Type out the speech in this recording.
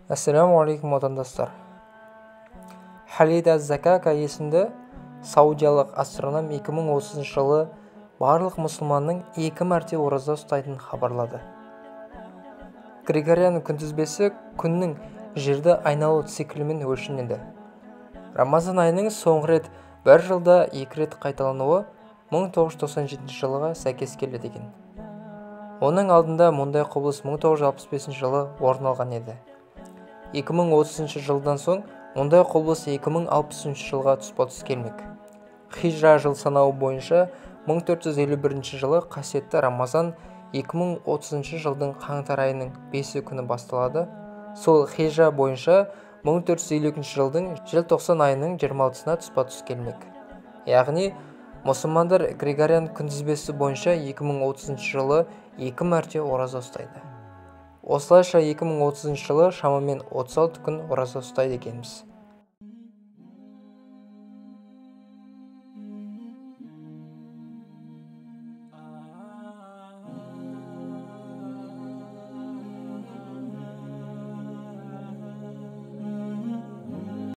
Ассаламу алейкум отандастар. Халида Закака есімді саудиялық астроном 2030 жылы барлық мұсылманның 2 мәрте ораза ұстайтынын хабарлады. Григориан күнтізбесі күннің жерді айналу циклімен өлшенеді. Рамазан айының соңғы рет бір жылда 2 рет қайталануы 1997 жылға сәйкес келеді екен. Оның алдында мұндай құбылыс 1965 жылы орын алған еді. 2030 жылдан соң мұндай құбылыс 2060 жылға тұспа-тұс келмек. Хижра жыл санауы бойынша 1451 жылы қасиетті Рамазан 2030 жылдың қаңтар айының 5 күні басталады. Сол хижра бойынша 1452 жылдың желтоқсан айының 26-сына тұспа-тұс келмек. Яғни мұсылмандар Григориан күнтізбесі бойынша 2030 жылы 2 мәрте ораза ұстайды. Осылайша 2030 жылы шамамен 36 күн ораза ұстайды екенбіз.